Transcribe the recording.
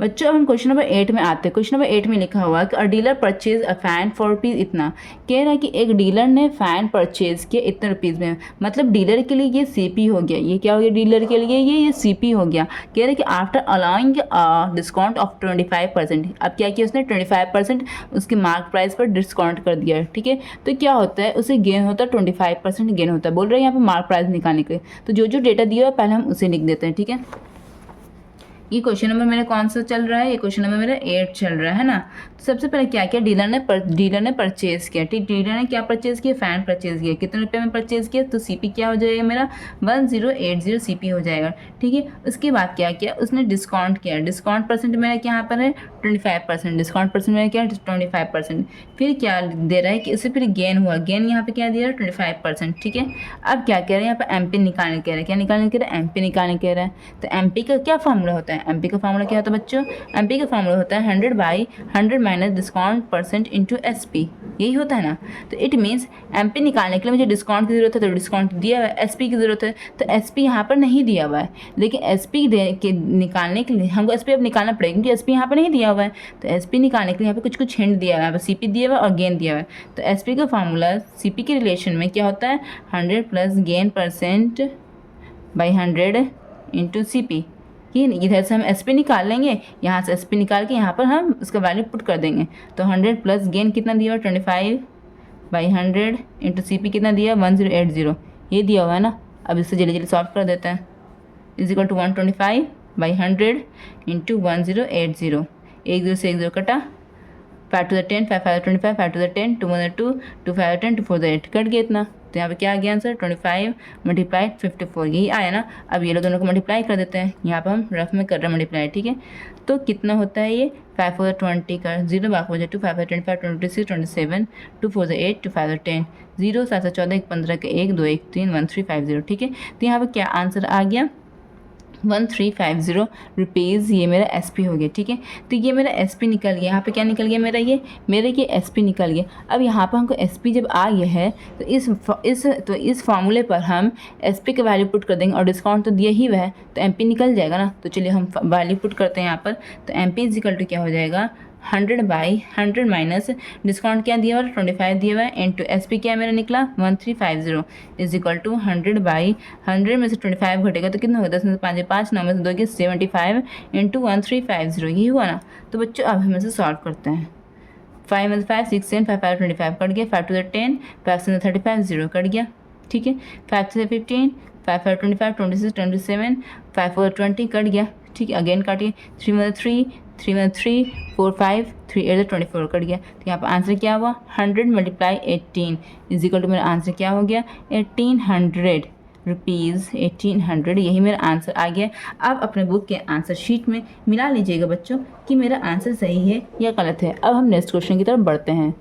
बच्चों अब हम क्वेश्चन नंबर 8 में आते हैं। क्वेश्चन नंबर 8 में लिखा हुआ है कि अ dealer purchase a fan for rupees इतना। कह रहा है कि एक डीलर ने फ़ैन परचेज किया इतने रुपीज़ में, मतलब डीलर के लिए ये सीपी हो गया। ये क्या हो गया डीलर के लिए, ये सीपी हो गया। कह रहे हैं कि आफ्टर अलाउइंग डिस्काउंट ऑफ 25%। अब क्या किया उसने, 25% उसके मार्क प्राइस पर डिस्काउंट कर दिया है। ठीक है, तो क्या होता है, उसे गेन होता है 25% गेन होता है। बोल रहे हैं यहाँ पे मार्क प्राइस निकालने के लिए, तो जो जो डेटा दिया है पहले हम उसे लिख देते हैं। ठीक है, ये क्वेश्चन नंबर मेरा कौन सा चल रहा है, ये क्वेश्चन नंबर मेरा 8 चल रहा है ना। तो सबसे पहले क्या किया, डीलर ने परचेज किया। ठीक, डीलर ने क्या परचेज किया, फैन परचेज किया। कितने रुपए में परचेज किया, तो सीपी क्या हो जाएगा मेरा 1080 सीपी हो जाएगा। ठीक है, उसके बाद क्या किया, उसने डिस्काउंट किया। डिस्काउंट परसेंट मेरा यहाँ पर है 25%। डिस्काउंट परसेंट मेरा क्या है 25%। फिर क्या दे रहा है कि इससे फिर गेन हुआ, गेन यहाँ पे क्या दे रहा है 25%। ठीक है, अब क्या कह रहे हैं यहाँ पे एमपी निकालने कह रहे हैं, क्या निकालने कह रहे हैं, एमपी निकालने कह रहे हैं। तो एमपी का क्या फॉर्मूला होता है, एमपी का फॉर्मूला क्या होता है बच्चों, एमपी का फॉर्मूला होता है 100/100 minus discount percent into SP, यही होता है ना। तो इट मीन्स एमपी निकालने के लिए मुझे डिस्काउंट की जरूरत है, तो डिस्काउंट दिया हुआ है। एसपी की जरूरत है, तो एसपी यहाँ पर नहीं दिया हुआ है, लेकिन एसपी निकालने के लिए हमको एसपी अब निकालना पड़ेगा, क्योंकि एसपी यहाँ पर नहीं दिया हुआ है। तो एसपी निकालने के लिए यहाँ पे कुछ हिंट दिया हुआ है, सीपी दिया हुआ है और गेन दिया हुआ है। तो एसपी का फॉर्मूला सीपी के रिलेशन में क्या होता है, 100 plus gain percent by 100 into CP. ये इधर से हम एसपी निकाल लेंगे, यहाँ से एसपी निकाल के यहाँ पर हम उसका वैल्यू पुट कर देंगे। तो 100 प्लस गेन कितना दिया हुआ 25/100 इंटू सीपी कितना दिया 1080, ये दिया हुआ है ना। अब इससे जल्दी जल्दी सॉल्व कर देते हैं। Is equal to 125/100 into 1080। 1 0 से 1 0 कटा, 5 to the 10, 5 5 25, 5 to the 10, 2 1 2, 2 5 10, 2 4 8, cut गया इतना। तो यहाँ पे क्या आ गया आंसर 25 मल्टीप्लाई 54, यही आया ना। अब ये लोग दोनों को मल्टीप्लाई कर देते हैं, यहाँ पे हम रफ में कर रहे हैं मल्टीप्लाई। ठीक है, तो कितना होता है ये 5 4 20 का 0 बाक हो जाए 2 5 25 26 27 2 4 8 2 5 10 0 7 14 1 15 का 1 2 1 3 1 3 5 0। ठीक है, तो यहाँ पे क्या आंसर आ गया 1350 रुपीज़, ये मेरा एसपी हो गया। ठीक है, तो ये मेरा एसपी निकल गया। यहाँ पे क्या निकल गया मेरा, ये एसपी निकल गया। अब यहाँ पर हमको एसपी जब आ गया है तो इस फार्मूले पर हम एसपी का वैल्यू पुट कर देंगे, और डिस्काउंट तो दिया ही हुआ है तो एमपी निकल जाएगा ना। तो चलिए हम वैल्यू पुट करते हैं यहाँ पर। तो एमपी इज इक्वल टू क्या हो जाएगा 100/100 माइनस डिस्काउंट क्या दिया हुआ 25 दिया हुआ है, इंटू एस पी क्या मेरा निकला 1350 इज इक्वल टू 100/100 में से 25 घटेगा तो कितना होगा 10 में से 5 5 9 में से 2 के 75 इंटू 1350, यही हुआ ना। तो बच्चों अब हम इसे सॉल्व करते हैं। 5 में से 5 6 7 5 5 25 कट गया, 5 to the 10 5 से 35 0 कट गया। ठीक है, 5 से 15 5 5 25 26 27 5 4 20 कट गया। ठीक है, अगेन काटिए 3 में 3 3 में 3 4 5 3 8 24 कट गया। तो यहाँ पर आंसर क्या हुआ 100 मल्टीप्लाई 18 इज इक्वल टू मेरा आंसर क्या हो गया 1800 रुपीज़ 1800, यही मेरा आंसर आ गया। अब अपने बुक के आंसर शीट में मिला लीजिएगा बच्चों कि मेरा आंसर सही है या गलत है। अब हम नेक्स्ट क्वेश्चन की तरफ बढ़ते हैं।